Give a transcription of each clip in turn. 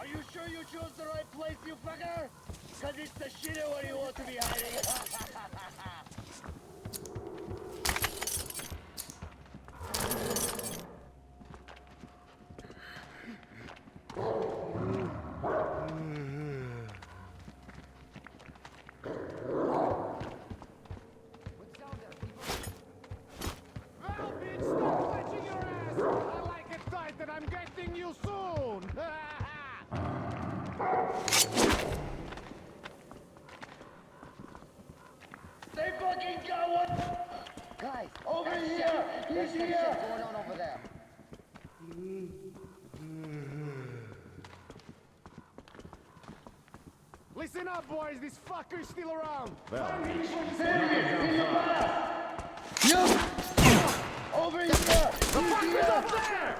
Are you sure you chose the right place, you fucker? Cause it's the shitter where you want to be hiding. They fucking got one! Guys, over here! He's here! Shit going on over there. Listen up, boys! This fucker's still around! Yup! Over here! The fucker's up there!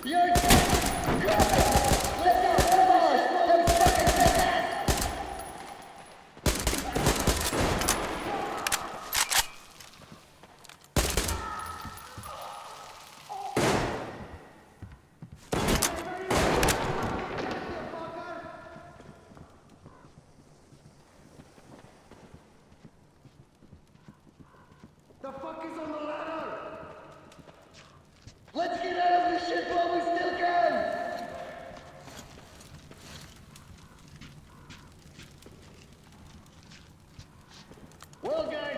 You're dead! Let go! Well, guys,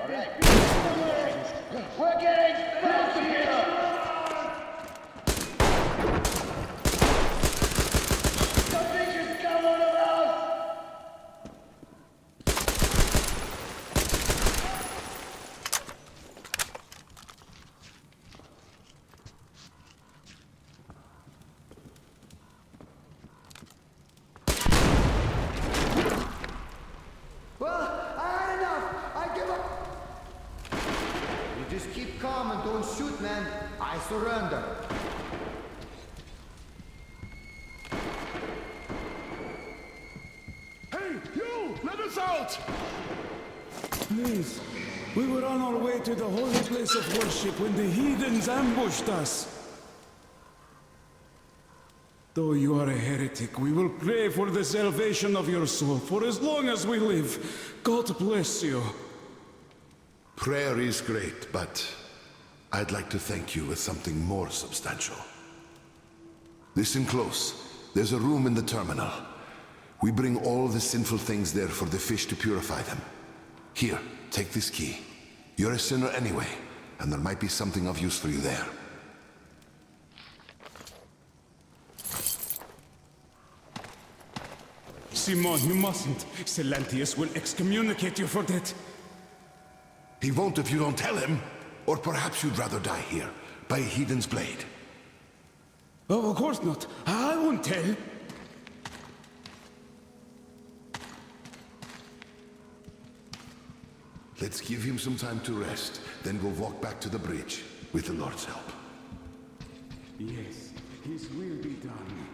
we're getting close here! Something is coming around! Well, I had enough. I give up. You just keep calm and don't shoot, man. I surrender. Hey, you! Let us out! Please, we were on our way to the holy place of worship when the heathens ambushed us. Though you are a heretic, we will pray for the salvation of your soul for as long as we live. God bless you. Prayer is great, but I'd like to thank you with something more substantial. Listen close. There's a room in the terminal. We bring all the sinful things there for the fish to purify them. Here, take this key. You're a sinner anyway, and there might be something of use for you there. Simon, you mustn't. Silentius will excommunicate you for that. He won't if you don't tell him. Or perhaps you'd rather die here, by a heathen's blade. Oh, of course not. I won't tell. Let's give him some time to rest, then we'll walk back to the bridge, with the Lord's help. Yes, his will be done.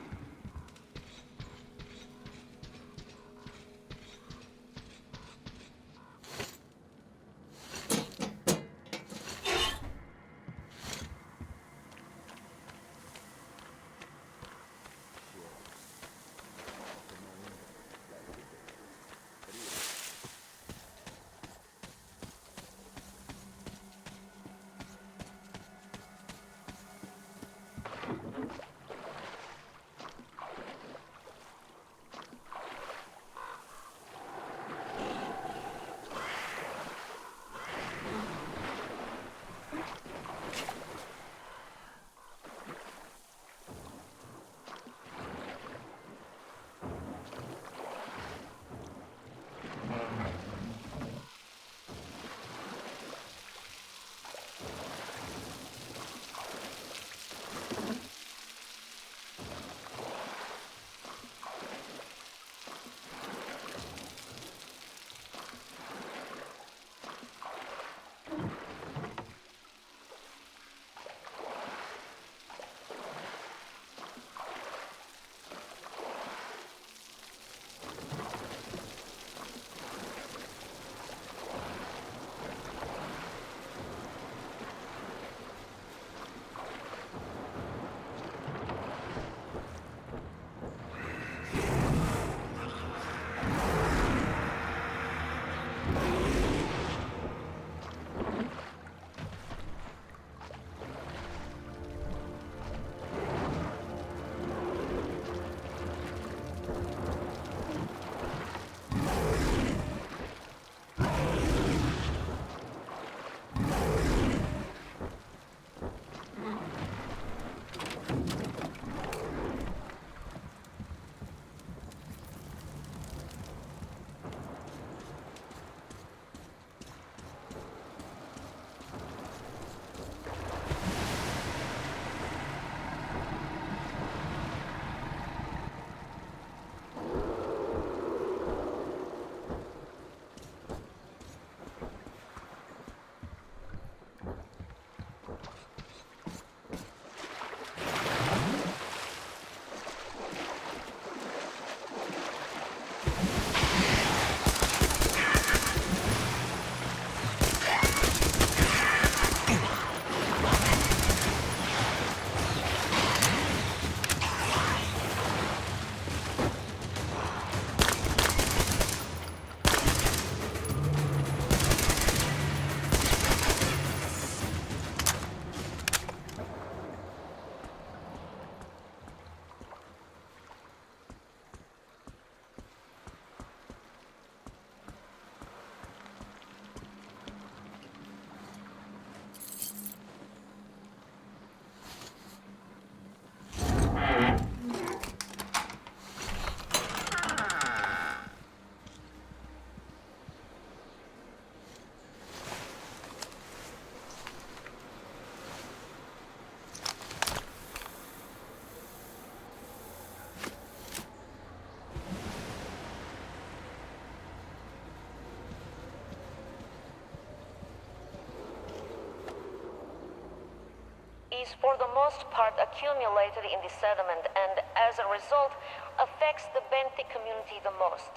is for the most part accumulated in the sediment and, as a result, affects the benthic community the most.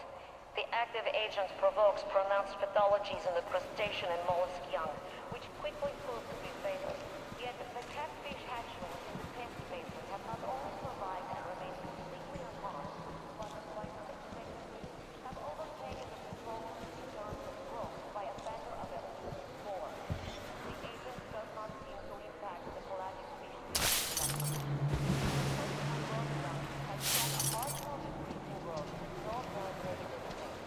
The active agent provokes pronounced pathologies in the crustacean and mollusk young, which quickly prove to be fatal. Yet the catfish hatchlings in the test basin have not only survived and remained completely unharmed, but quite unexpectedly have overtaken the control in terms of growth by a factor of at least 4. The agent does not seem to impact the pelagic species that much. Has shown a marginal decrease in growth, no apparent negative effect.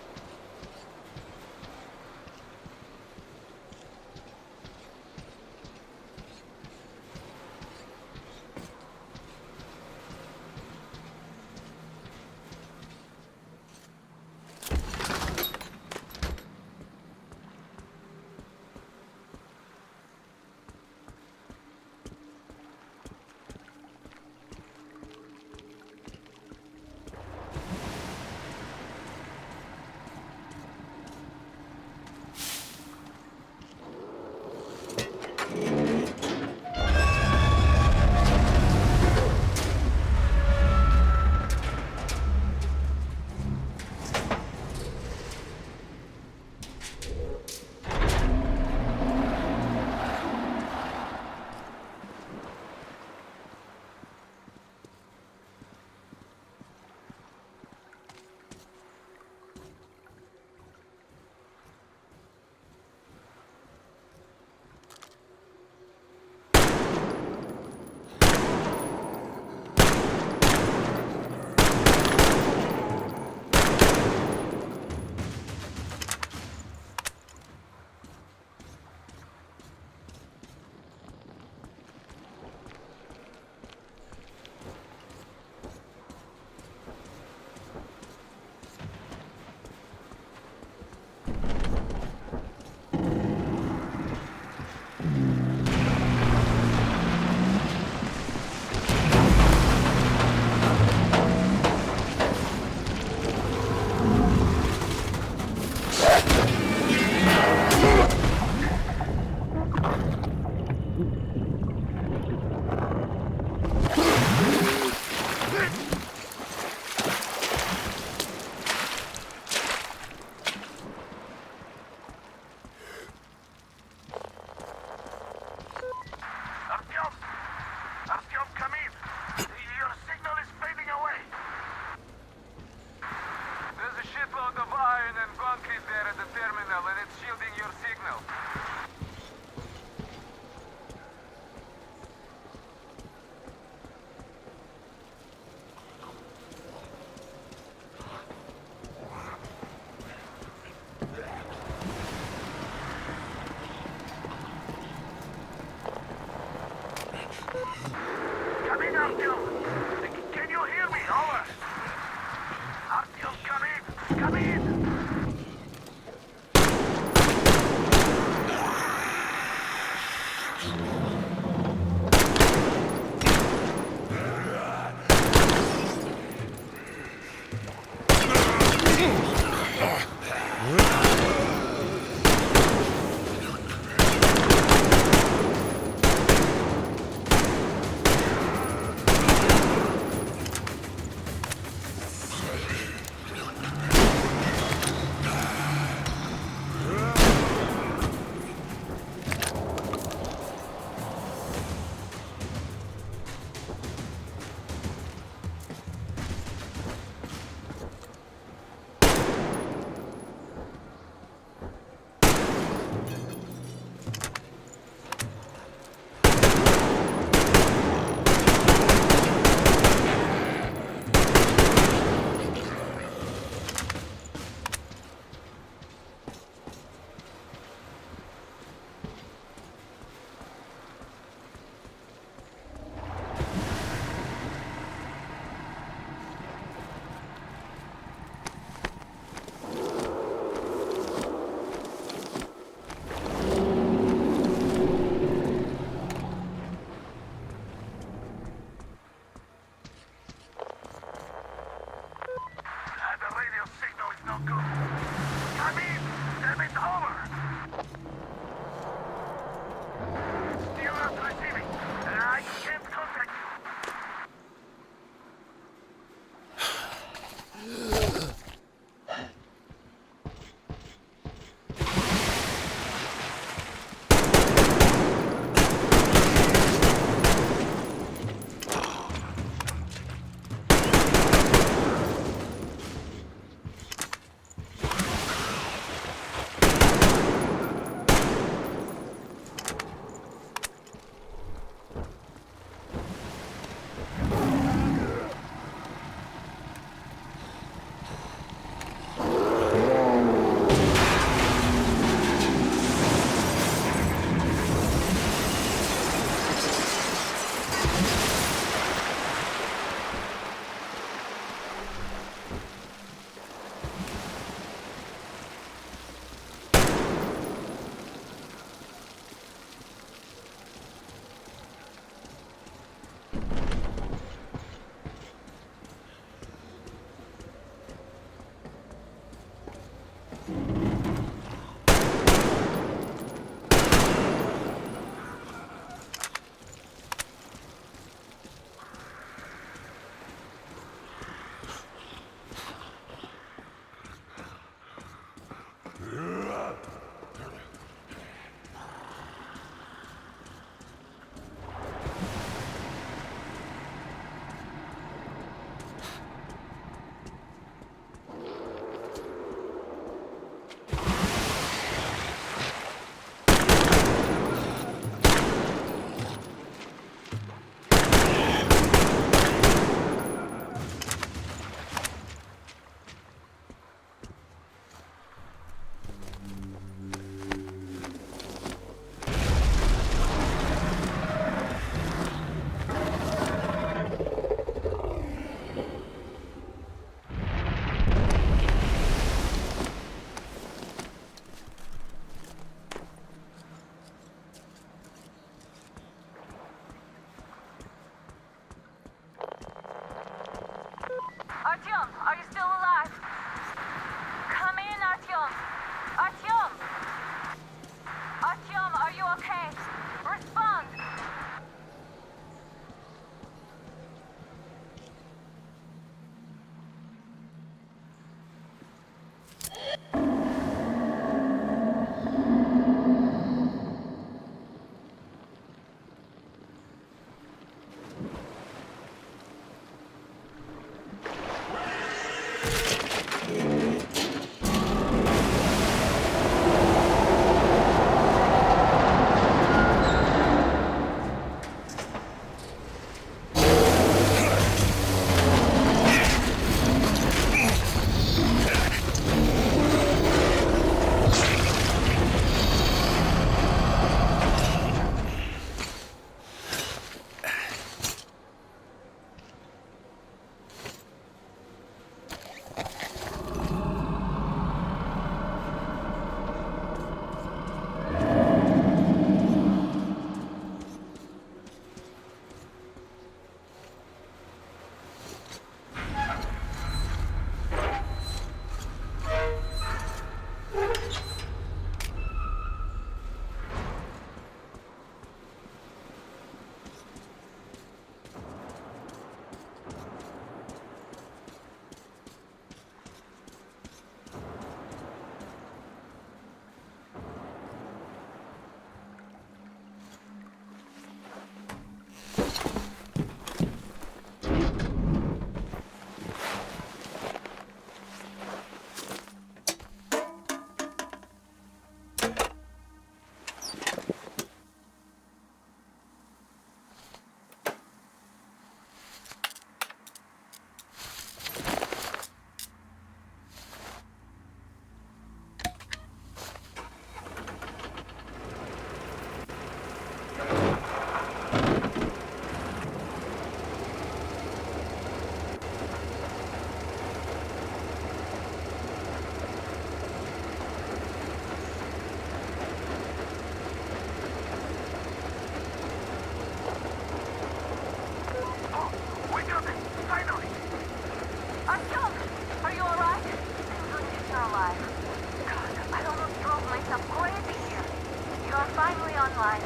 line.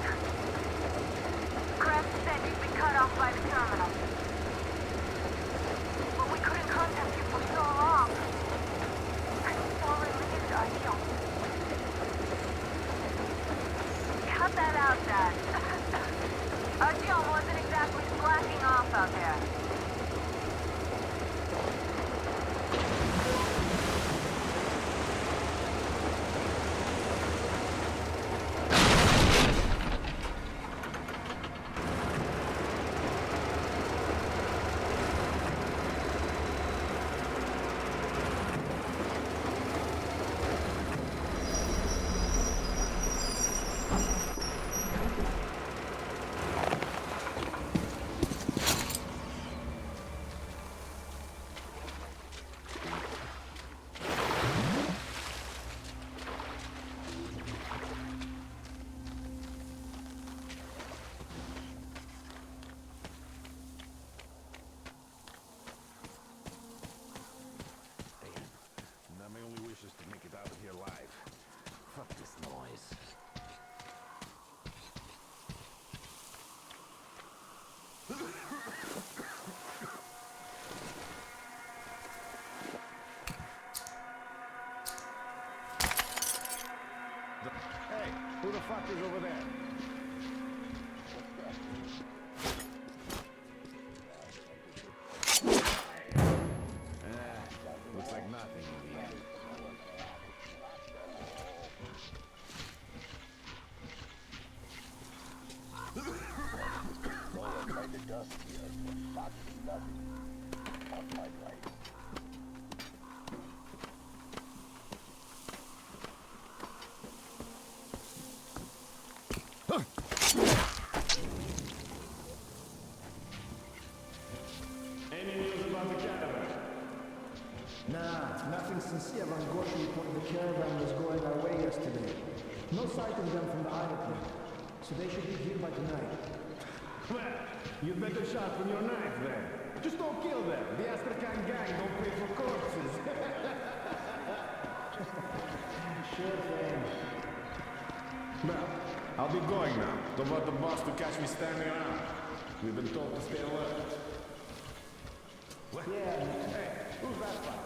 Grant said you'd be cut off by the terminal. But we couldn't contact you for so long. I'm so relieved, Artyom. Cut that out, Dad. Artyom wasn't exactly slacking off out there. Hey, who the fuck is over there? Looks like nothing in the end. Like the dust here, fucking nothing. On my right. Any news about the caravan? Nah, nothing since Evan Goshi reported the caravan was going our way yesterday. No sight of them from the airplane, so they should be here by tonight. Well, you'd better shot from your knife then. Just don't kill them. The Astrakhan gang don't pay for corpses. Sure thing. Well, I'll be going now. Don't want the boss to catch me standing around. We've been told to stay alert. What? Yeah. Hey, who's that fucker?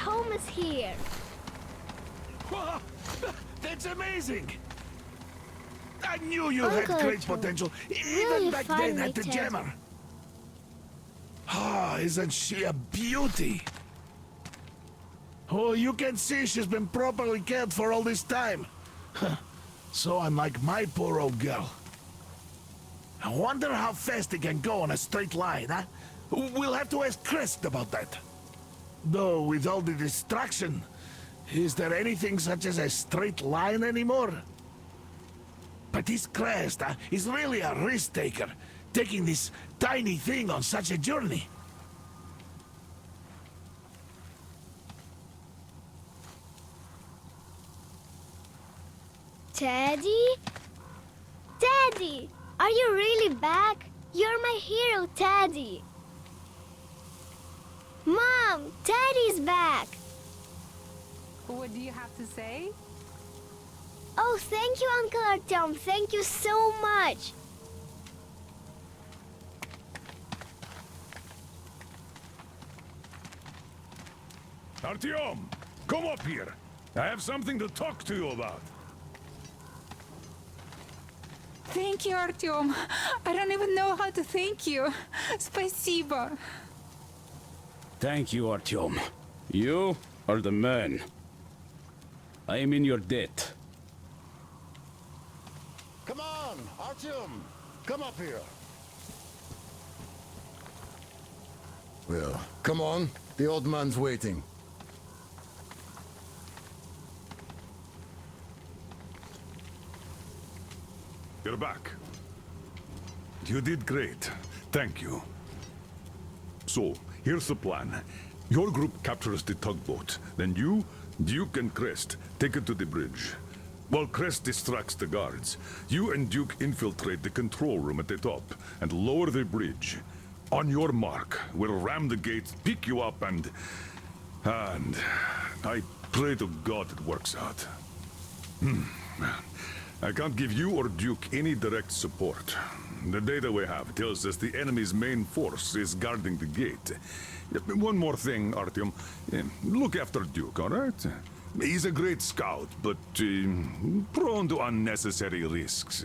Home is here. That's amazing! I knew you had Uncle great Artyom, potential, really even back then fun at the with jammer. Ah, isn't she a beauty? Oh, you can see she's been properly cared for all this time. So unlike my poor old girl. I wonder how fast he can go on a straight line, huh? We'll have to ask Crest about that. Though, with all the distraction, is there anything such as a straight line anymore? But this Crest is really a risk-taker, taking this tiny thing on such a journey. Teddy? Teddy! Are you really back? You're my hero, Teddy! Mom! Teddy's back! What do you have to say? Oh, thank you, Uncle Artyom. Thank you so much. Artyom, come up here. I have something to talk to you about. Thank you, Artyom. I don't even know how to thank you. Спасибо. Thank you, Artyom. You are the man. I am in your debt. Come on, Artyom, come up here. Well, come on. The old man's waiting. You're back. You did great. Thank you. So, here's the plan. Your group captures the tugboat. Then you, Duke, and Crest take it to the bridge. While Crest distracts the guards, you and Duke infiltrate the control room at the top and lower the bridge. On your mark, we'll ram the gate, pick you up, and I pray to God it works out. I can't give you or Duke any direct support. The data we have tells us the enemy's main force is guarding the gate. One more thing, Artyom. Look after Duke, all right? He's a great scout, but prone to unnecessary risks.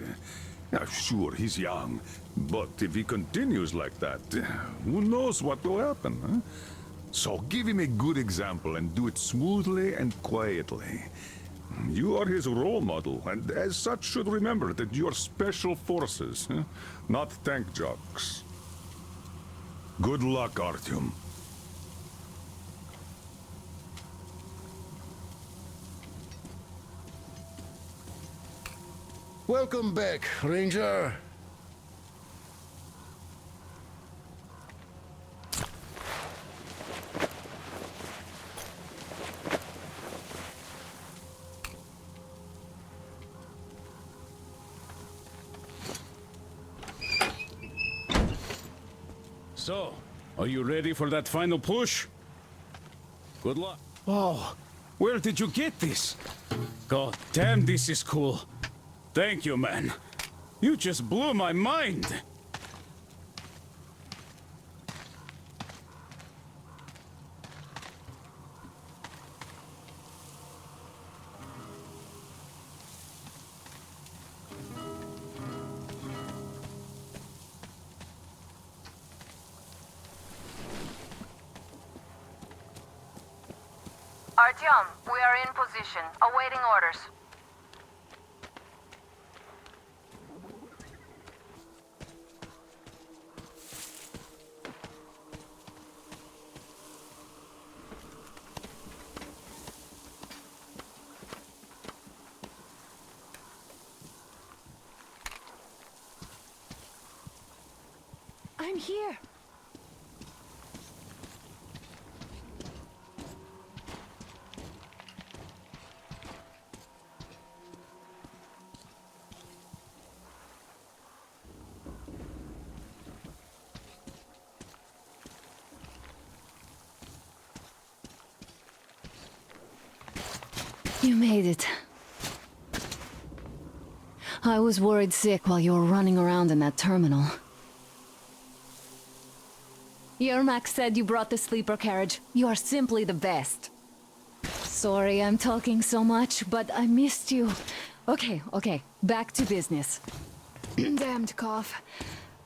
Sure, he's young, but if he continues like that, who knows what will happen, huh? So give him a good example and do it smoothly and quietly. You are his role model, and as such should remember that you are special forces, not tank jocks. Good luck, Artyom. Welcome back, Ranger. So, are you ready for that final push? Good luck. Oh, where did you get this? God damn, this is cool. Thank you, man. You just blew my mind. Artyom, we are in position, awaiting orders. I'm here. You made it. I was worried sick while you were running around in that terminal. Yermak said you brought the sleeper carriage. You are simply the best. Sorry I'm talking so much, but I missed you. Okay. Back to business. Damned cough.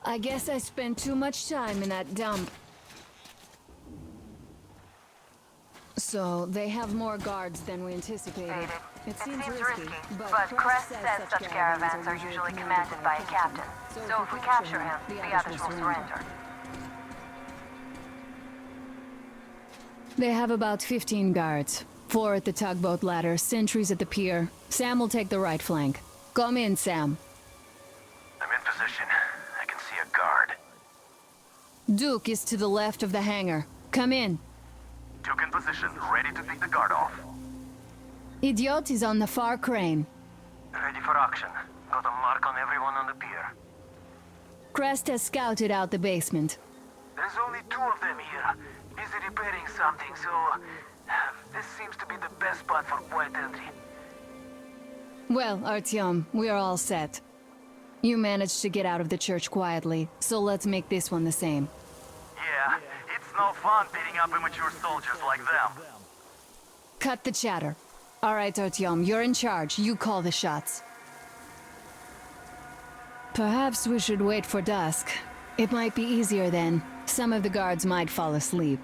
I guess I spent too much time in that dump. So, they have more guards than we anticipated. It seems risky, but Crest says such caravans are usually commanded by a captain. So if we capture him, the others will surrender. They have about 15 guards. 4 at the tugboat ladder, sentries at the pier. Sam will take the right flank. Come in, Sam. I'm in position. I can see a guard. Duke is to the left of the hangar. Come in. Duke in position, ready to pick the guard off. Idiot is on the far crane. Ready for action. Got a mark on everyone on the pier. Crest has scouted out the basement. There's only 2 of them here. Busy repairing something, so... this seems to be the best spot for quiet entry. Well, Artyom, we're all set. You managed to get out of the church quietly, so let's make this one the same. Yeah, it's no fun beating up immature soldiers like them. Cut the chatter. All right, Artyom, you're in charge. You call the shots. Perhaps we should wait for dusk. It might be easier then. Some of the guards might fall asleep.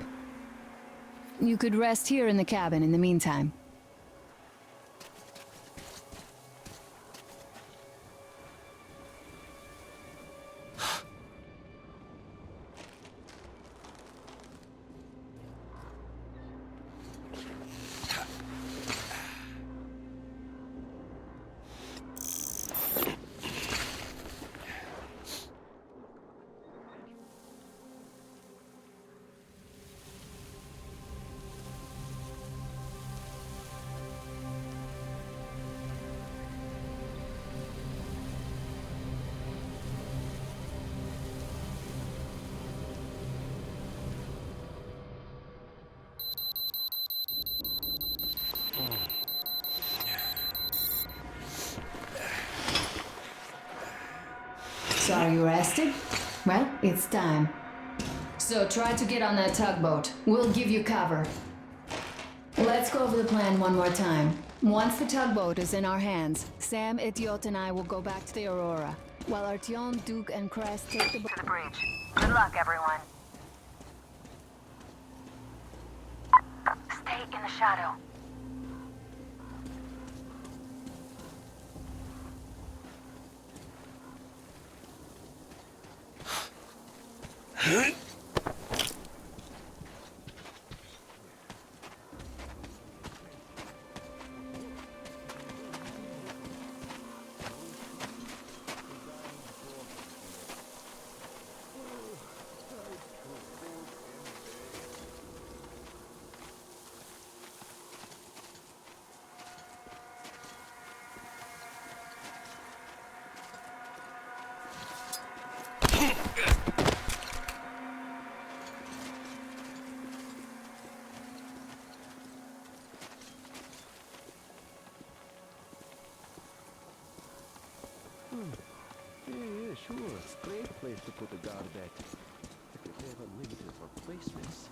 You could rest here in the cabin in the meantime. So are you rested? Well, it's time. So try to get on that tugboat. We'll give you cover. Let's go over the plan one more time. Once the tugboat is in our hands, Sam, Idiot, and I will go back to the Aurora, while Artyom, Duke, and Crest take the To the breach. Good luck, everyone. Stay in the shadow. Yeah, sure. It's a great place to put a guard at. If they have unlimited replacements.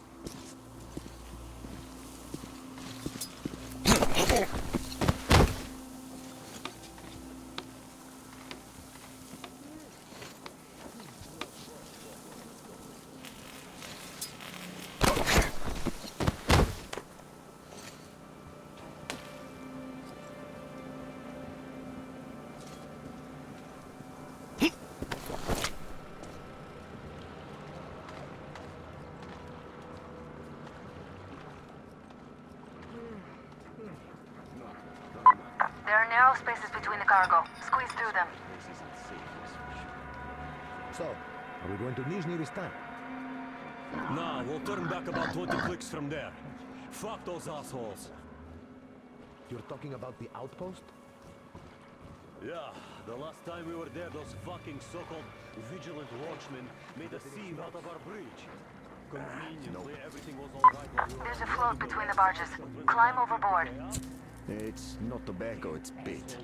There are narrow spaces between the cargo. Squeeze through them. So, are we going to Nizhny this time? Nah, we'll turn back about 20 clicks from there. Fuck those assholes. You're talking about the outpost? Yeah, the last time we were there, those fucking so-called vigilant watchmen made a scene out of our breach. Conveniently, everything was all right while we were... There's a float between the barges. Climb overboard. It's not tobacco, it's bait.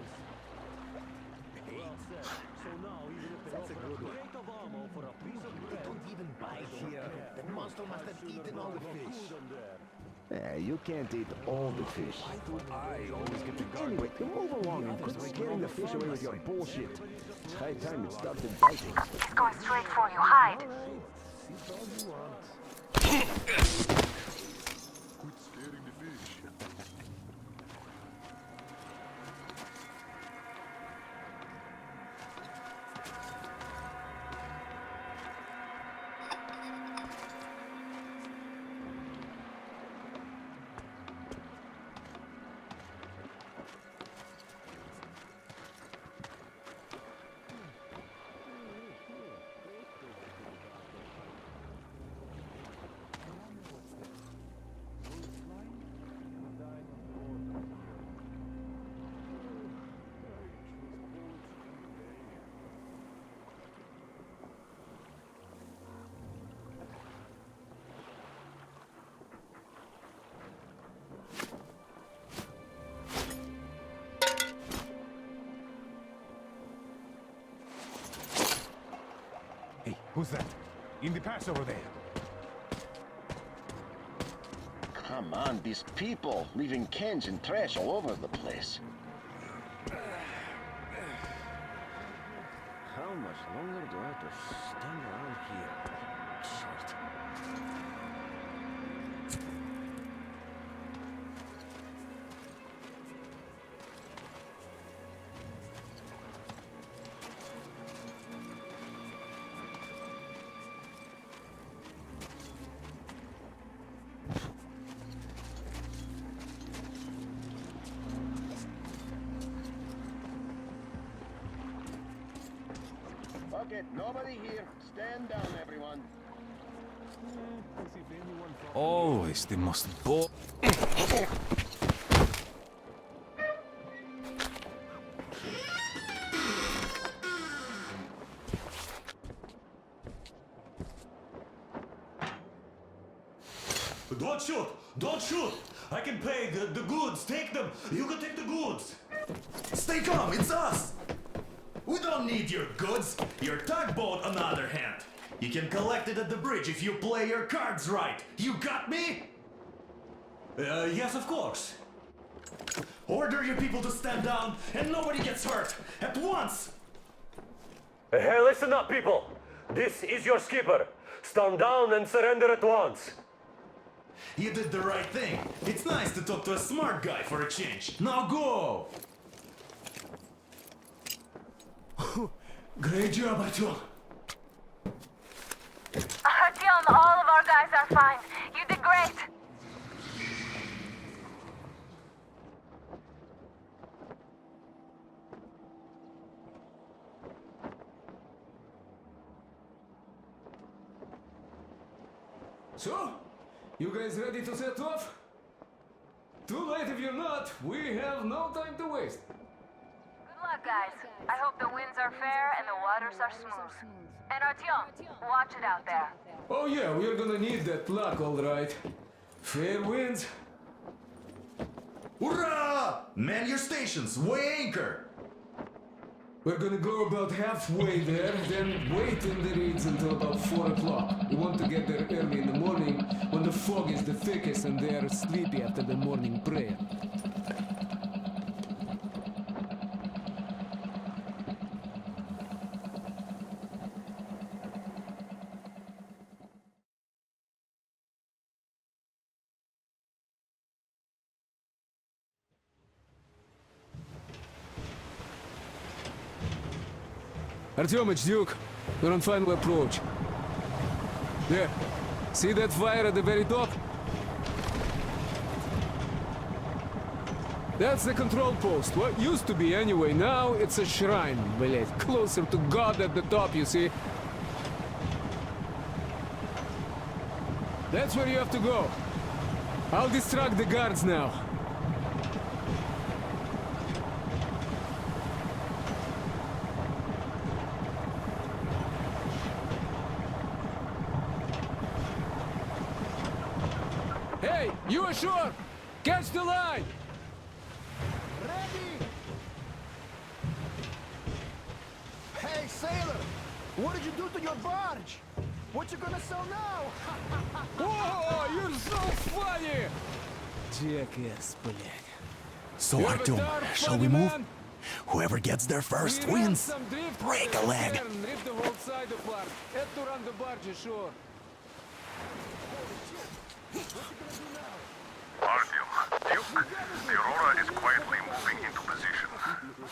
Well said. So now, even if they offer a crate of ammo for a piece of bread... Don't even buy here. The monster must have eaten all the fish. Yeah, you can't eat all the fish. Anyway, you move along and quit scaring the fish away with your bullshit. It's high time it started biting. It's going straight for you. Hide. Quit scaring the fish. Hey, who's that? In the pass over there. Come on, these people leaving cans and trash all over the place. How much longer do I have to stand around here? Shit. Okay, nobody here. Stand down, everyone. Always the most bo... Don't shoot! Don't shoot! I can pay the goods. Take them. You can take the goods. Stay calm, it's us! We don't need your goods. Your tugboat, on the other hand. You can collect it at the bridge if you play your cards right. You got me? Yes, of course. Order your people to stand down and nobody gets hurt. At once! Hey, listen up, people. This is your skipper. Stand down and surrender at once. You did the right thing. It's nice to talk to a smart guy for a change. Now go! Great job, Artyom. Artyom, all of our guys are fine. You did great. So, you guys ready to set off? Too late if you're not. We have no time to waste. Good luck, guys. I hope the winds are fair and the waters are smooth. And Artyom, watch it out there. Oh yeah, we're gonna need that luck, all right. Fair winds. Hurrah! Man your stations, weigh anchor! We're gonna go about halfway there, then wait in the reeds until about 4 o'clock. We want to get there early in the morning when the fog is the thickest and they are sleepy after the morning prayer. Artyom, it's Duke. We're on final approach. There. See that fire at the very top? That's the control post. What used to be anyway. Now it's a shrine, блять. Closer to God at the top, you see? That's where you have to go. I'll distract the guards now. Hey, you ashore! Catch the line! Ready! Hey, sailor! What did you do to your barge? What you gonna sell now? Whoa, you're so funny! Jackass, блядь. So, Artyom, shall we move? Whoever gets there first wins. Break a leg. Rip the whole side apart. Head to run the barge, sure. Artyom, Duke, the Aurora is quietly moving into position.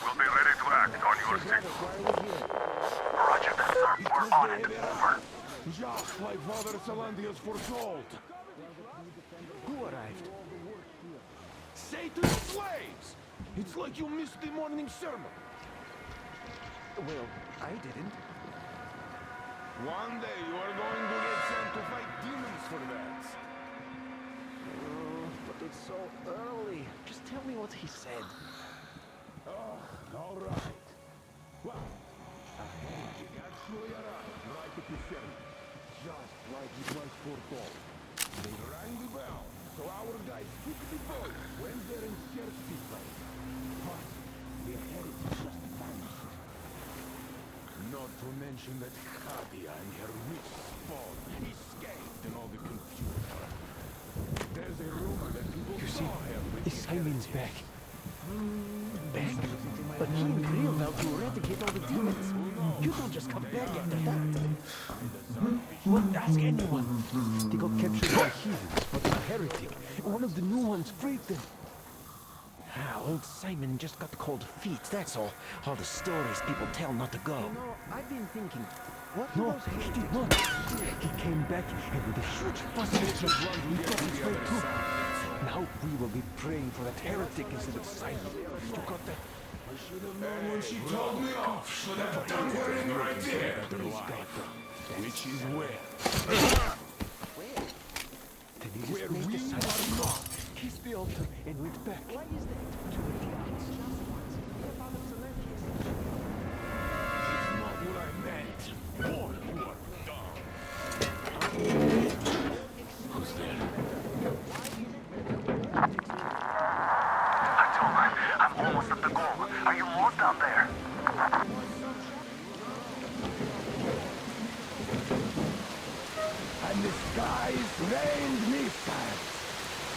We'll be ready to act on your signal. Roger that, sir. We're on it. Over. Just like Father Salandius foretold. Who arrived? Say to the slaves! It's like you missed the morning sermon. Well, I didn't. One day you are going to get sent to fight demons for that. But it's so early. Just tell me what he said. Oh, all right. Well, a heretic actually arrived right at the sermon. Just like it was foretold. They rang the bell, so our guys took the boat, went there and searched the place. But the heretic just vanished. Not to mention that Katia and her witch spawn escaped in all the confusion. There's a rumor that people saw him with Simon's back. Back? But he real well to eradicate all the demons. You don't just come back after that. Well, ask anyone. They got captured by heathens, but a heretic. One of the new ones freed them. Old Simon just got cold feet, that's all. All the stories people tell not to go. You know, I've been thinking, what no, he did not. He came back and with a huge fuss we got his way too. Now we will be praying for that heretic instead of Simon. You got that? I should have known when she told me off. Should have done her right there. Which is where? Then he just made the sign not. Kissed the altar and went back. Why is that? To the demons. It's not what I meant. Boy, you are dumb. Who's there? I'm almost at the goal. Are you more down there? And the skies rained missiles,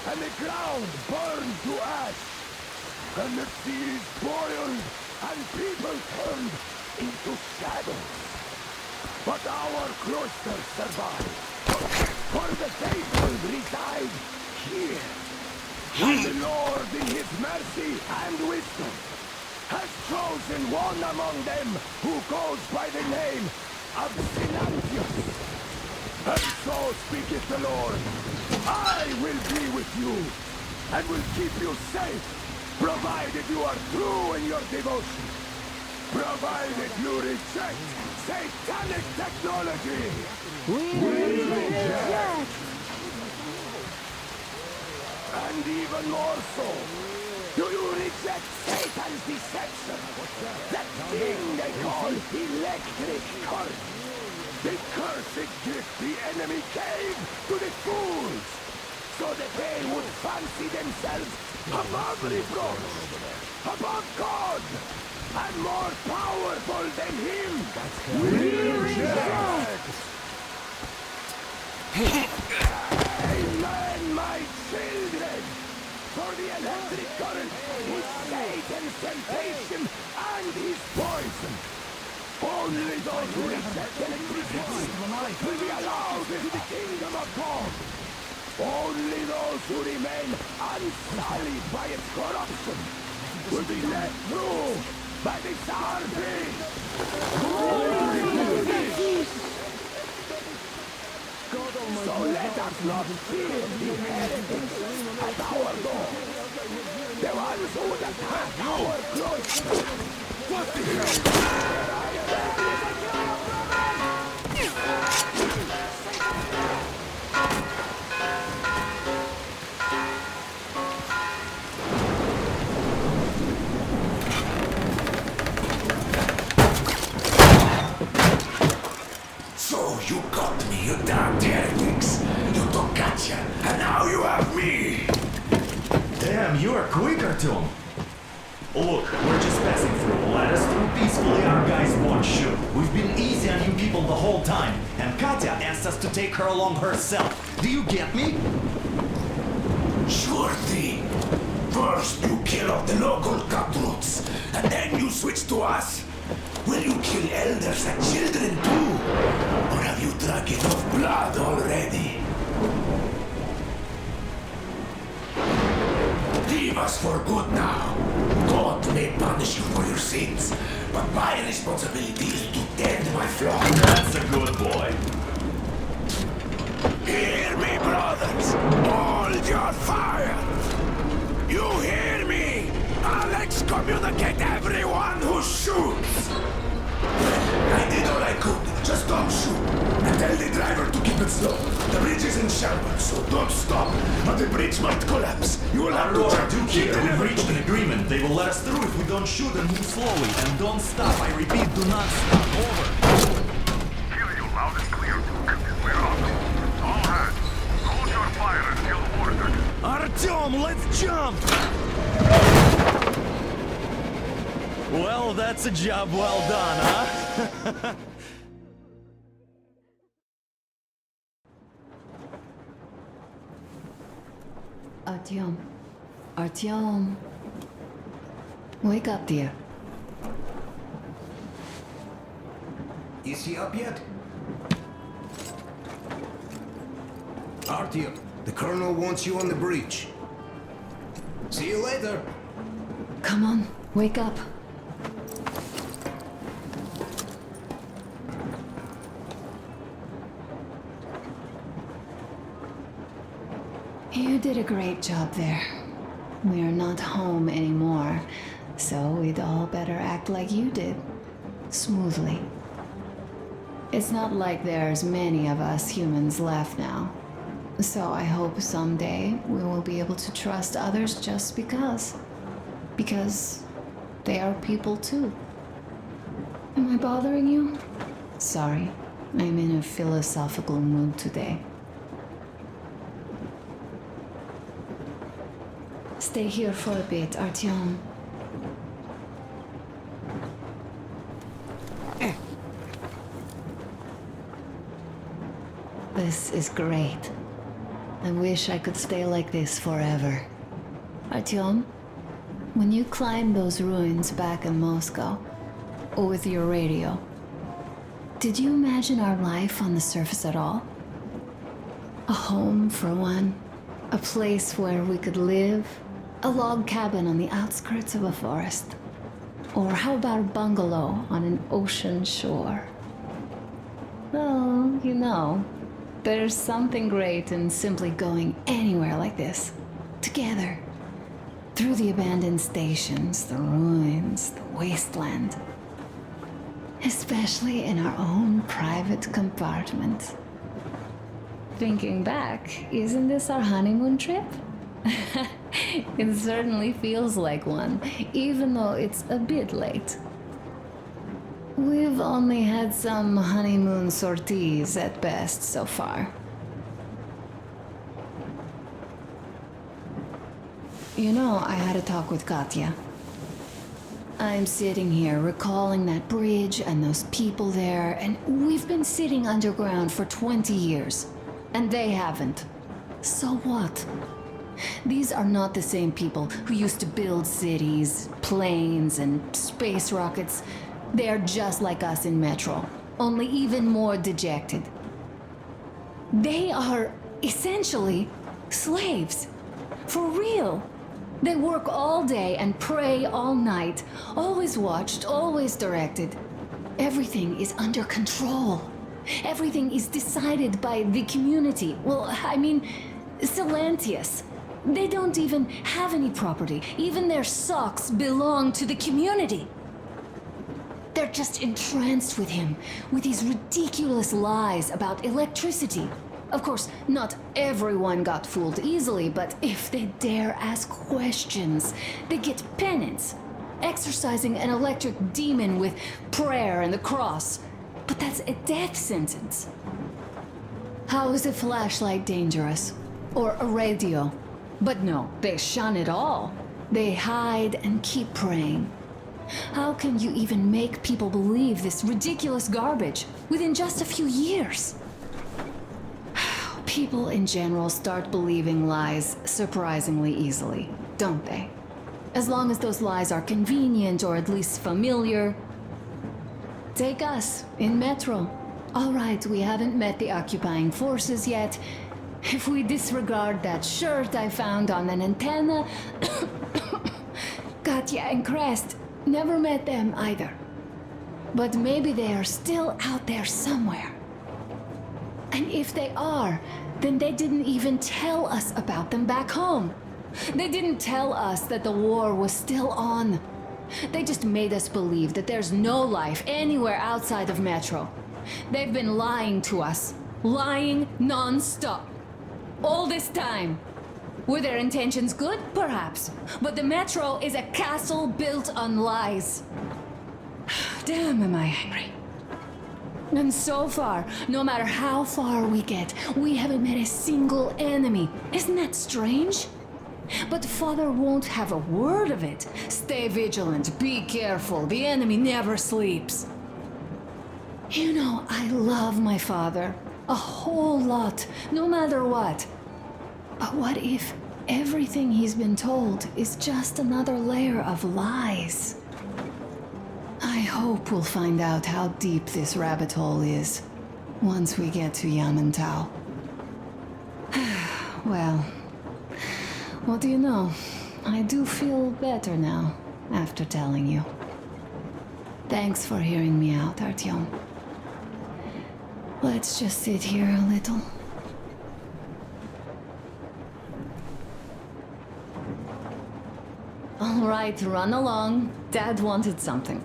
and the ground burned to ash, and the seas boiled, and people turned into shadows. But our cloister survived, for the faithful reside here. And the Lord, in his mercy and wisdom, has chosen one among them who goes by the name of Silantius. And so speaketh the Lord, I will be with you, and will keep you safe, provided you are true in your devotion, provided you reject satanic technology. We reject. And even more so, do you reject Satan's deception? That thing they call electric current. The cursed gift the enemy gave to the fools, so that they would fancy themselves above reproach, above God, and more powerful than him. We reject. Amen, my children, for the electric current is Satan's temptation and his poison. Only those who reject electricity will be allowed into the kingdom of God. Only those who remain unsullied by its corruption will be let through by the Tsar Beast. So let us not fear the heretics at our door. The ones who would attack our cloister. What the hell? So you got me, you damned heretics. You took Katya, and now you have me. Damn, you are quick, Artyom. Look, we're just passing through. Let us through peacefully, our guys won't shoot. We've been easy on you people the whole time, and Katya asked us to take her along herself. Do you get me? Sure thing. First you kill off the local cutthroats, and then you switch to us. Will you kill elders and children too? Or have you drunk enough blood already? Leave us for good now. God may punish you for your sins, but my responsibility is to tend my flock. That's a good boy. Hear me, brothers! Hold your fire! You hear me? I'll excommunicate everyone who shoots! I did all I could. Just don't shoot. And tell the driver to keep it slow. The bridge is in shambles, so don't stop. But the bridge might collapse. You will have to Lord, jump Duke here. We've reached an agreement. They will let us through if we don't shoot and move slowly. And don't stop. I repeat, do not stop. Over. Hear you loud and clear, Duke. We're on. All hands, hold your fire until ordered. Artyom, let's jump! Well, that's a job well done, huh? Artyom. Artyom. Wake up, dear. Is he up yet? Artyom, the colonel wants you on the bridge. See you later. Come on, wake up. You did a great job there. We are not home anymore, so we'd all better act like you did. Smoothly. It's not like there's many of us humans left now. So I hope someday we will be able to trust others just because. Because they are people too. Am I bothering you? Sorry, I'm in a philosophical mood today. Stay here for a bit, Artyom. This is great. I wish I could stay like this forever. Artyom, when you climbed those ruins back in Moscow, with your radio, did you imagine our life on the surface at all? A home for one, a place where we could live, a log cabin on the outskirts of a forest. Or how about a bungalow on an ocean shore? Well, you know, there's something great in simply going anywhere like this, together, through the abandoned stations, the ruins, the wasteland. Especially in our own private compartment. Thinking back, isn't this our honeymoon trip? It certainly feels like one, even though it's a bit late. We've only had some honeymoon sorties at best so far. You know, I had a talk with Katya. I'm sitting here recalling that bridge and those people there, and we've been sitting underground for 20 years, and they haven't. So what? These are not the same people who used to build cities, planes, and space rockets. They are just like us in Metro, only even more dejected. They are essentially slaves. For real. They work all day and pray all night, always watched, always directed. Everything is under control. Everything is decided by the community. Well, I mean, Silantius. They don't even have any property. Even their socks belong to the community. They're just entranced with him, with these ridiculous lies about electricity. Of course, not everyone got fooled easily, but if they dare ask questions, they get penance. Exorcising an electric demon with prayer and the cross. But that's a death sentence. How is a flashlight dangerous? Or a radio? But no, they shun it all. They hide and keep praying. How can you even make people believe this ridiculous garbage within just a few years? People in general start believing lies surprisingly easily, don't they? As long as those lies are convenient or at least familiar. Take us, in Metro. All right, we haven't met the occupying forces yet. If we disregard that shirt I found on an antenna... Katya and Crest, never met them either. But maybe they are still out there somewhere. And if they are, then they didn't even tell us about them back home. They didn't tell us that the war was still on. They just made us believe that there's no life anywhere outside of Metro. They've been lying to us. Lying non-stop. All this time. Were their intentions good? Perhaps. But the Metro is a castle built on lies. Damn, am I angry. And so far, no matter how far we get, we haven't met a single enemy. Isn't that strange? But Father won't have a word of it. Stay vigilant, be careful, the enemy never sleeps. You know, I love my father. A whole lot, no matter what. But what if everything he's been told is just another layer of lies? I hope we'll find out how deep this rabbit hole is once we get to Yamantau. Well, what do you know? I do feel better now after telling you. Thanks for hearing me out, Artyom. Let's just sit here a little. All right, run along. Dad wanted something.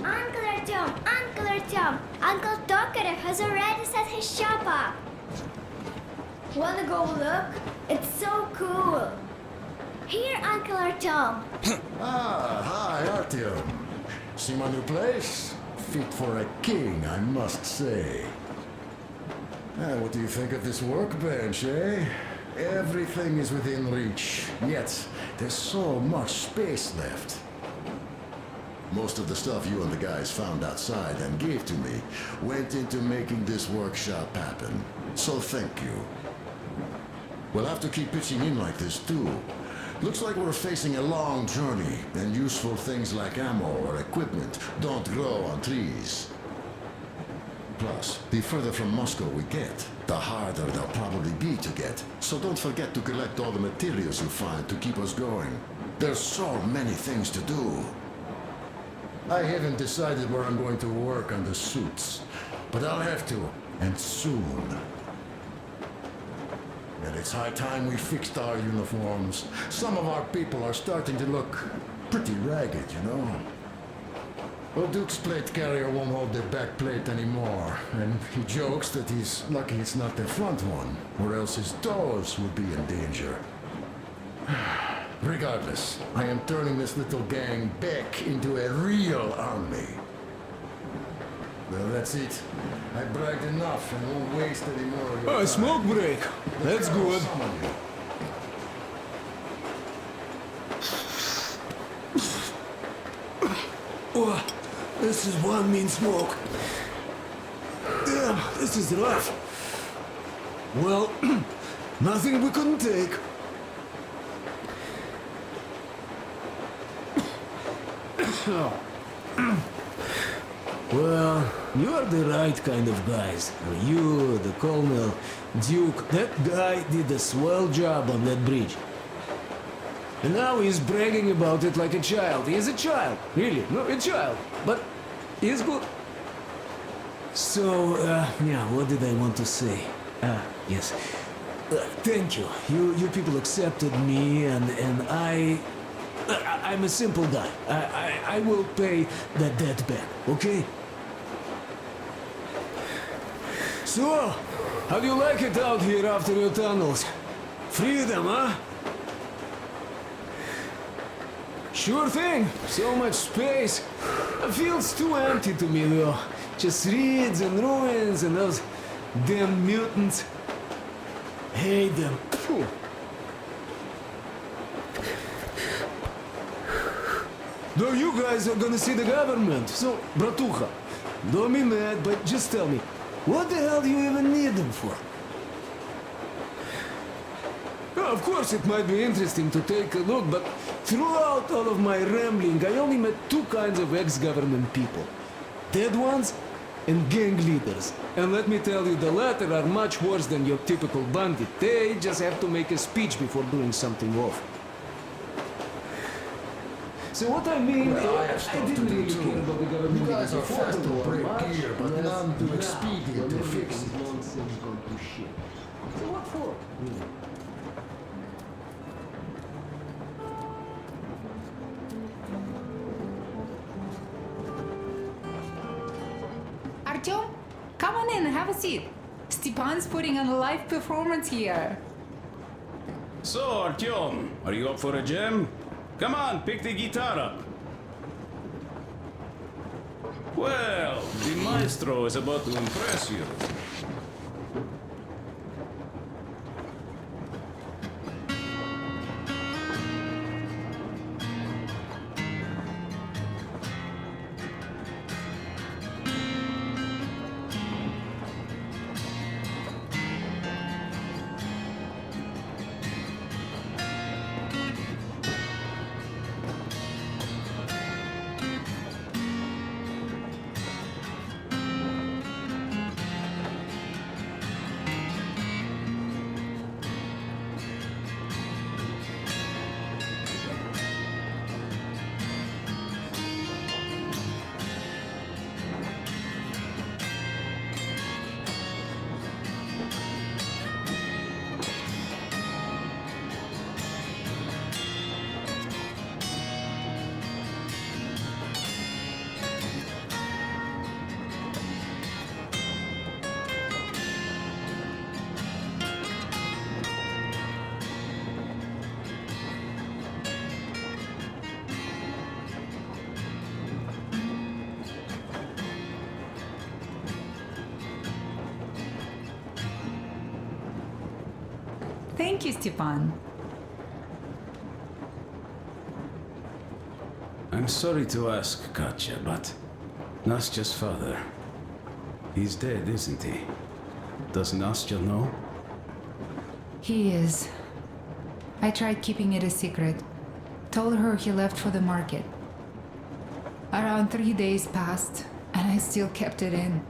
Uncle Artyom, Uncle Tokarev has already set his shop up. Wanna go look? It's so cool. Here, Uncle Artyom. Hi, Artyom. See my new place? Fit for a king, I must say. What do you think of this workbench, eh? Everything is within reach, yet there's so much space left. Most of the stuff you and the guys found outside and gave to me went into making this workshop happen. So thank you. We'll have to keep pitching in like this too. Looks like we're facing a long journey, and useful things like ammo or equipment don't grow on trees. Plus, the further from Moscow we get, the harder they'll probably be to get. So don't forget to collect all the materials you find to keep us going. There's so many things to do. I haven't decided where I'm going to work on the suits, but I'll have to, and soon. And it's high time we fixed our uniforms. Some of our people are starting to look pretty ragged, you know? Well, Duke's plate carrier won't hold the back plate anymore, and he jokes that he's lucky it's not the front one, or else his toes would be in danger. Regardless, I am turning this little gang back into a real army. Well, that's it. I bragged enough and won't waste any more of your time. Smoke break. That's good. Oh, this is one mean smoke. Damn, this is rough. Well, nothing we couldn't take. Well, you are the right kind of guys. You, the Colonel, Duke, that guy did a swell job on that bridge. And now he's bragging about it like a child. He is a child, really, no, a child. But he's good. So, yeah, what did I want to say? Yes. Thank you. You people accepted me, and I'm a simple guy. I will pay that debt back, okay? So, how do you like it out here after your tunnels? Freedom, huh? Sure thing. So much space. It feels too empty to me, though. Just reeds and ruins and those damn mutants. Hate them. Phew. Though you guys are gonna see the government. So, bratucha, don't be mad, but just tell me, what the hell do you even need them for? Well, of course, it might be interesting to take a look, but throughout all of my rambling, I only met two kinds of ex-government people. Dead ones and gang leaders. And let me tell you, the latter are much worse than your typical bandit. They just have to make a speech before doing something awful. So what I mean, I didn't really care about the government. You guys are fast to break gear, but none too Now, expedient to fix it. nonsense gone to shit. So what for? Artyom, come on in, have a seat. Stepan's putting on a live performance here. So, Artyom, are you up for a jam? Come on, pick the guitar up. Well, the maestro is about to impress you. Thank you, Stepan. I'm sorry to ask, Katya, but Nastya's father, he's dead, isn't he? Does Nastya know? He is. I tried keeping it a secret. Told her he left for the market. Around 3 days passed, and I still kept it in.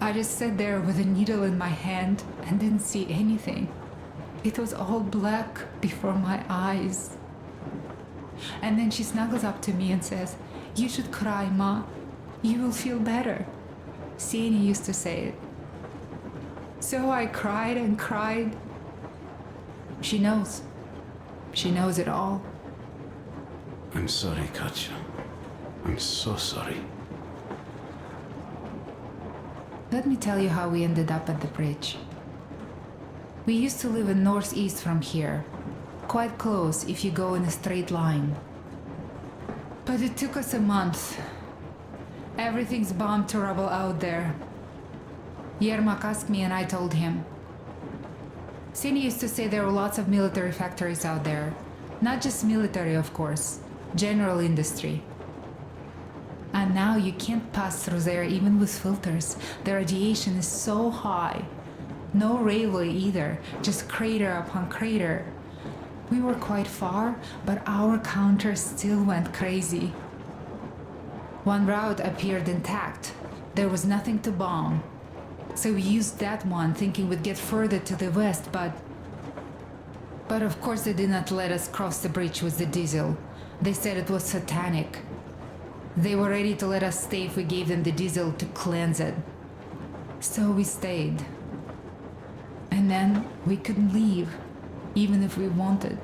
I just sat there with a needle in my hand and didn't see anything. It was all black before my eyes. And then she snuggles up to me and says, "You should cry, Ma. You will feel better." Sienna used to say it. So I cried and cried. She knows. She knows it all. I'm sorry, Katya. I'm so sorry. Let me tell you how we ended up at the bridge. We used to live in northeast from here. Quite close if you go in a straight line. But it took us a month. Everything's bombed to rubble out there. Yermak asked me and I told him. Sini used to say there were lots of military factories out there. Not just military, of course. General industry. And now you can't pass through there even with filters. The radiation is so high. No railway either, just crater upon crater. We were quite far, but our counter still went crazy. One route appeared intact. There was nothing to bomb. So we used that one, thinking we'd get further to the west, but of course they did not let us cross the bridge with the diesel. They said it was satanic. They were ready to let us stay if we gave them the diesel to cleanse it. So we stayed. And then we couldn't leave, even if we wanted.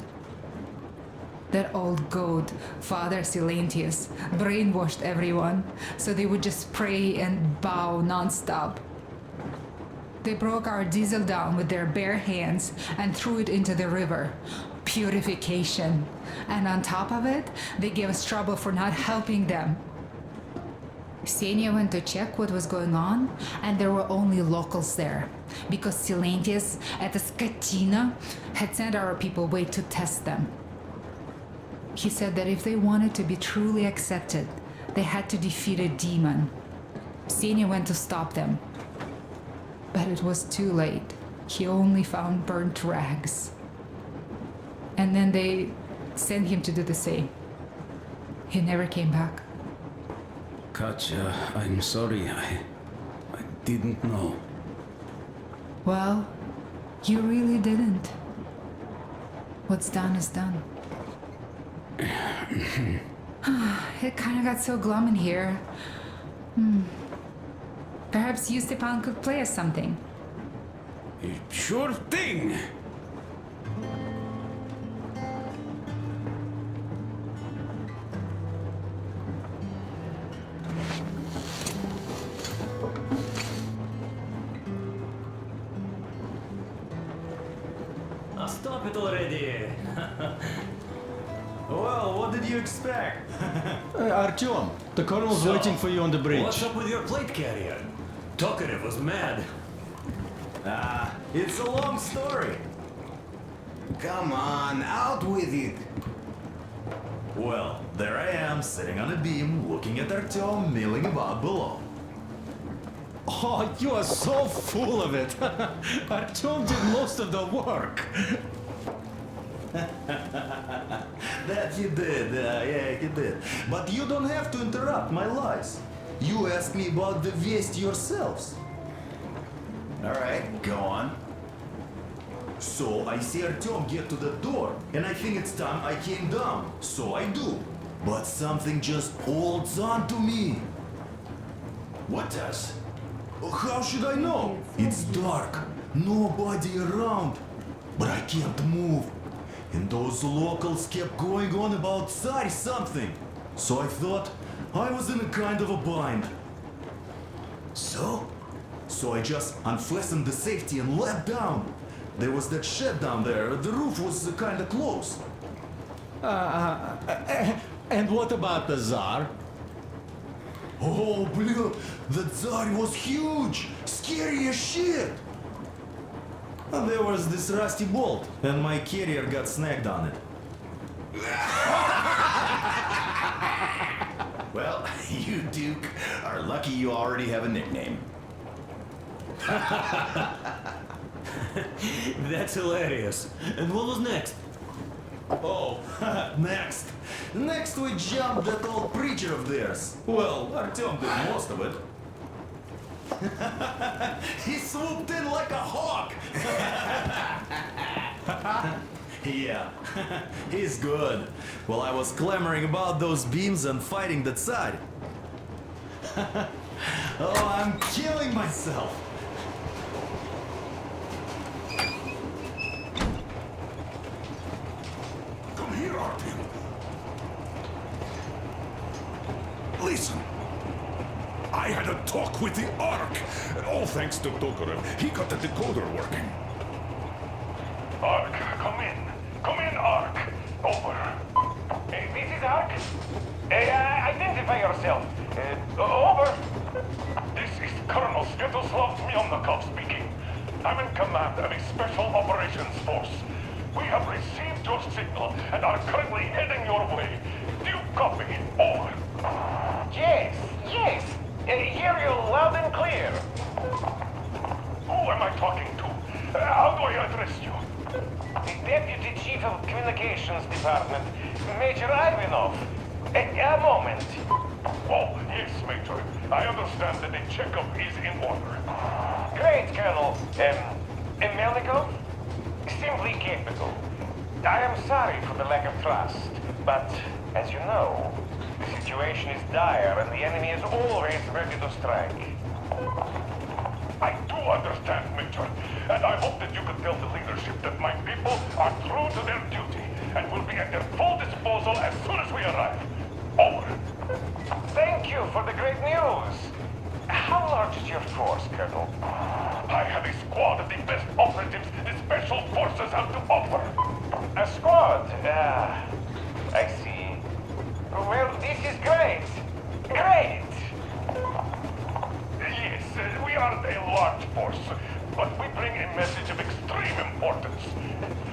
That old goat, Father Silentius, brainwashed everyone, so they would just pray and bow non-stop. They broke our diesel down with their bare hands and threw it into the river. Purification. And on top of it, they gave us trouble for not helping them. Ksenia went to check what was going on, and there were only locals there, because Silentius, at the Skatina, had sent our people away to test them. He said that if they wanted to be truly accepted, they had to defeat a demon. Senior went to stop them. But it was too late. He only found burnt rags. And then they sent him to do the same. He never came back. Katja, I'm sorry. I didn't know. Well, you really didn't. What's done is done. It kind of got so glum in here. Perhaps you, Stepan, could play us something. Sure thing! Stop it already! Well, what did you expect? Artyom, the colonel's waiting for you on the bridge. What's up with your plate carrier? Tokarev was mad. It's a long story. Come on, out with it. Well, there I am, sitting on a beam, looking at Artyom milling about below. Oh, you are so full of it. Artyom did most of the work. That you did, yeah, you did. But you don't have to interrupt my lies. You asked me about the Vest yourselves. Alright, go on. So I see Artyom get to the door, and I think it's time I came down. So I do. But something just holds on to me. What does? How should I know? It's dark, nobody around. But I can't move. And those locals kept going on about Tsar something. So I thought I was in a kind of a bind. So I just unfastened the safety and leapt down. There was that shed down there. The roof was kind of close. And what about the Tsar? Oh, bleh, the Tsar was huge, scary as shit. And there was this rusty bolt, and my carrier got snagged on it. Well, you, Duke, are lucky you already have a nickname. That's hilarious. And what was next? Oh, next. Next we jumped that old preacher of theirs. Well, Artyom did most of it. He swooped in like a hawk. Yeah, he's good. While I was clamoring about those beams and fighting that side. Oh, I'm killing myself. Come here, Artyom. Listen. I had a talk with the Ark. All thanks to Tokarev. He got the decoder working. Ark, come in. Come in, Ark. Over. This is Ark. Identify yourself. Over. This is Colonel Svetoslav Myelnikov speaking. I'm in command of a special operations force. We have received your signal and are currently heading your way. Do you copy? Over. Yes. Hear you loud and clear. Who am I talking to? How do I address you? The Deputy Chief of Communications Department, Major Ivanov. A moment. Oh, yes, Major. I understand that the checkup is in order. Great, Colonel. Melnikov? Simply capable. I am sorry for the lack of trust, but, as you know, the situation is dire and the enemy is always ready to strike. I do understand, Major, and I hope that you can tell the leadership that my people are true to their duty and will be at their full disposal as soon as we arrive. Over. Thank you for the great news. How large is your force, Colonel? I have a squad of the best operatives the Special Forces have to offer. A squad? I see. Well, this is great. Great! Yes, we aren't a large force, but we bring a message of extreme importance.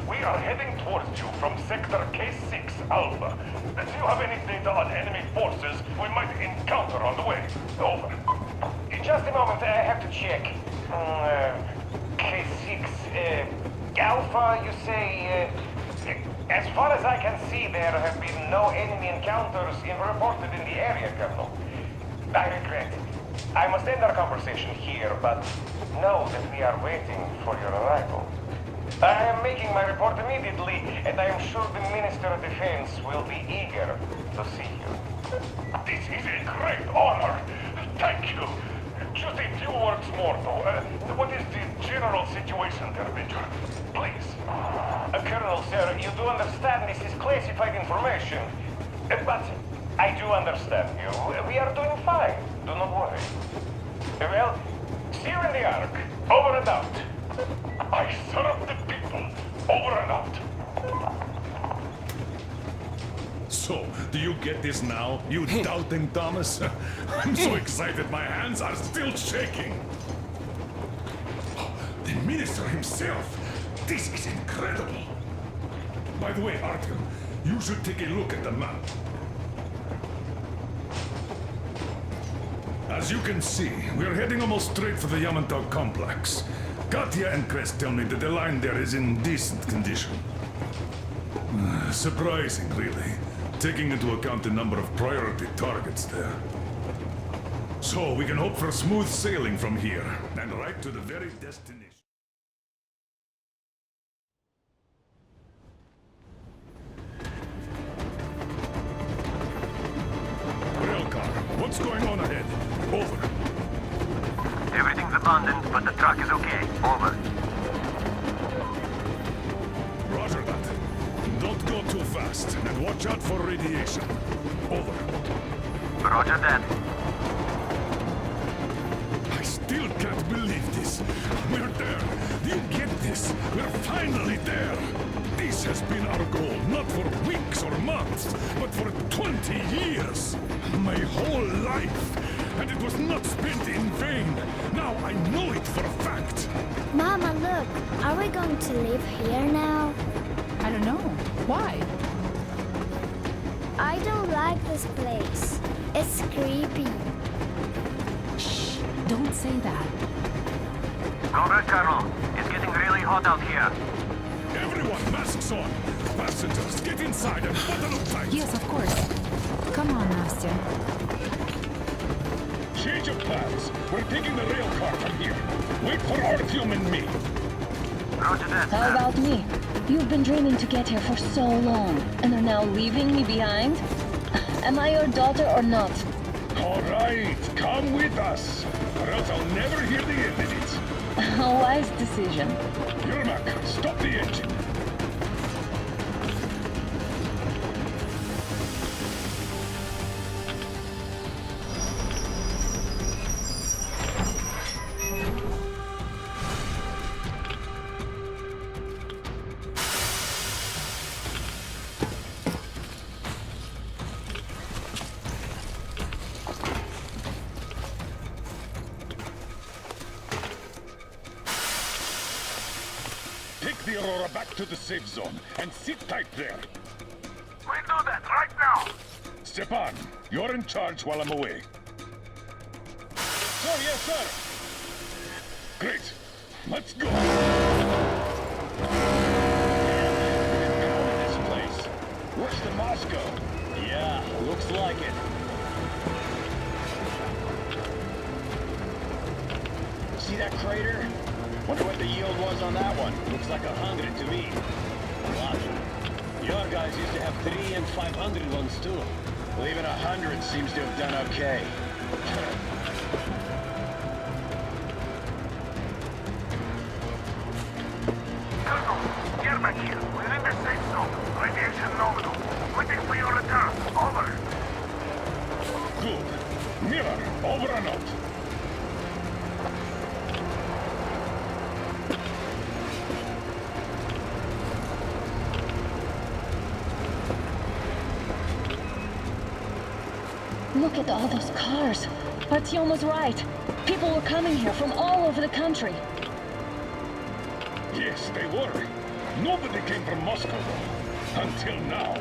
We are heading towards you from Sector K6 Alpha. Do you have any data on enemy forces we might encounter on the way? Over. In just a moment, I have to check. K6, Alpha, you say, as far as I can see, there have been no enemy encounters reported in the area, Colonel. I regret. I must end our conversation here, but know that we are waiting for your arrival. I am making my report immediately, and I am sure the Minister of Defense will be eager to see you. This is a great honor. Thank you. Just a few words more, though. What is the general situation there, Major? Please. Colonel, sir, you do understand this is classified information. But I do understand you. We are doing fine. Do not worry. Well, see you in the Ark. Over and out. I serve the people. Over and out. So, do you get this now, you doubting Thomas? I'm so excited my hands are still shaking. The Minister himself! This is incredible! By the way, Artyom, you should take a look at the map. As you can see, we're heading almost straight for the Yamantau complex. Katya and Crest tell me that the line there is in decent condition. Surprising, really, taking into account the number of priority targets there. So we can hope for smooth sailing from here, and right to the very destination. Railcar, what's going on ahead? Over. Everything's abandoned, but the truck is okay. Over. Roger that. Don't go too fast, and watch out for radiation. Over. Roger that. I still can't believe this. We're there. You get this? We're finally there. This has been our goal, not for weeks or months, but for 20 years. My whole life. And it was not spent in vain. Now I know it for a fact. Mama, look. Are we going to live here now? I don't know. Why? I don't like this place. It's creepy. Shh. Don't say that. Go back, Colonel. It's getting really hot out here. Everyone, masks on. Passengers, get inside and button up tight. Yes, of course. Come on, Nastya. Change of plans. We're taking the rail car from here. Wait for Artyom and me. Roger that. How about me? You've been dreaming to get here for so long, and are now leaving me behind? Am I your daughter or not? All right, come with us, or else I'll never hear the end of it. A wise decision. Yermak, stop the engine. The Aurora back to the safe zone and sit tight there. We'll do that right now. Stepan, you're in charge while I'm away. Sir, yes, sir. Great. Let's go. This place. Worse than Moscow. Yeah, looks like it. See that crater? Wonder what the yield was on that one. Looks like 100 to me. Lucky. Your guys used to have 3 and 500 ones too. Well, even 100 seems to have done okay. Colonel, Yermak here. We're in the safe zone. Radiation nominal. Waiting for your return. Over. Good. Miller, over and out. Look at all those cars. Artyom was right. People were coming here from all over the country. Yes, they were. Nobody came from Moscow, though. Until now.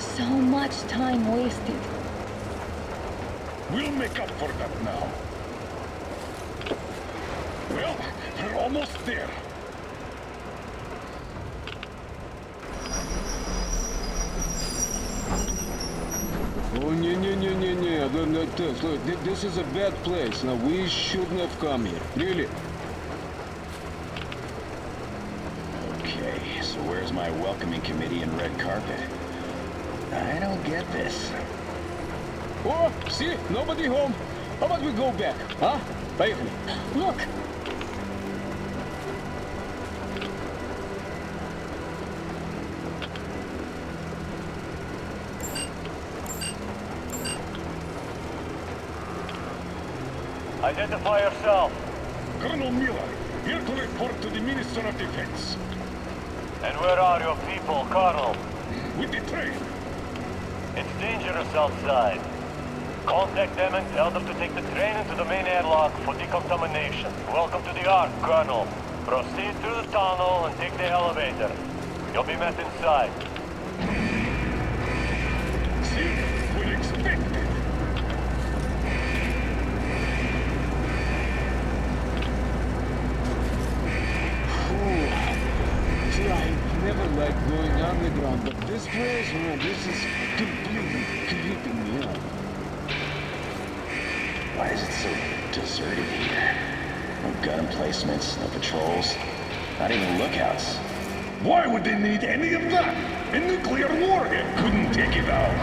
So much time wasted. We'll make up for that now. Well, we're almost there. Oh, no, this is a bad place. Now, we shouldn't have come here. Really? Okay, so where's my welcoming committee and red carpet? I don't get this. Oh, see? Nobody home. How about we go back, huh? Поехали. Look! Identify yourself. Colonel Miller, here to report to the Minister of Defense. And where are your people, Colonel? With the train. It's dangerous outside. Contact them and tell them to take the train into the main airlock for decontamination. Welcome to the Ark, Colonel. Proceed through the tunnel and take the elevator. You'll be met inside. See, we're expected. See, I never liked going underground, but this place, man, this is completely creeping me out. Why is it so deserted here? No gun emplacements, no patrols, not even lookouts. Why would they need any of that? A nuclear warhead couldn't take it out.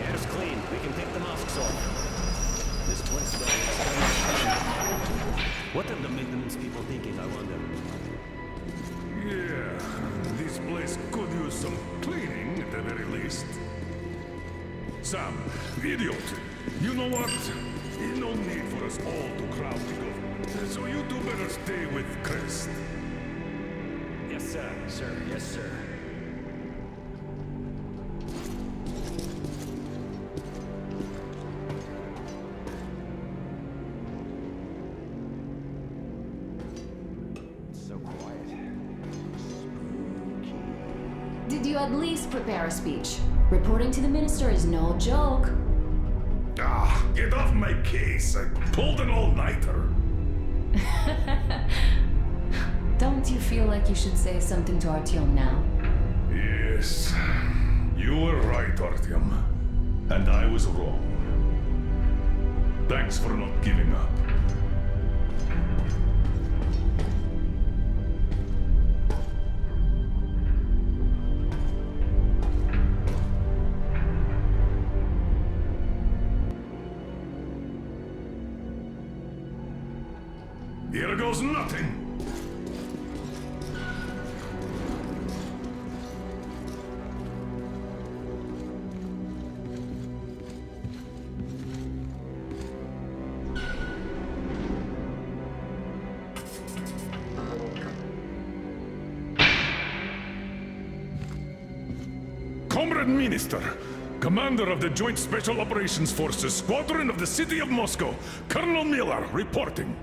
Air's clean. We can take the masks off. This place though is kind of... What are the maintenance people thinking, I wonder? Yeah, this place could use some cleaning at the very least. Sam, idiot, you know what? No need for us all to crowd the government, so you two better stay with Crest. Yes, sir. Sir, yes, sir. So quiet. Did you at least prepare a speech? Reporting to the minister is no joke. Ah, get off my case. I pulled an all-nighter. Don't you feel like you should say something to Artyom now? Yes, you were right, Artyom. And I was wrong. Thanks for not giving up. Here goes nothing! Comrade Minister, Commander of the Joint Special Operations Forces, Squadron of the City of Moscow, Colonel Miller reporting.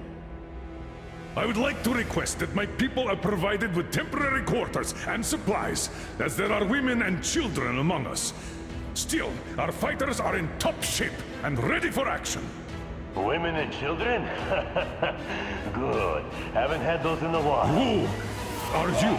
I would like to request that my people are provided with temporary quarters and supplies, as there are women and children among us. Still, our fighters are in top shape and ready for action. Women and children? Good. Haven't had those in a while. Who are you?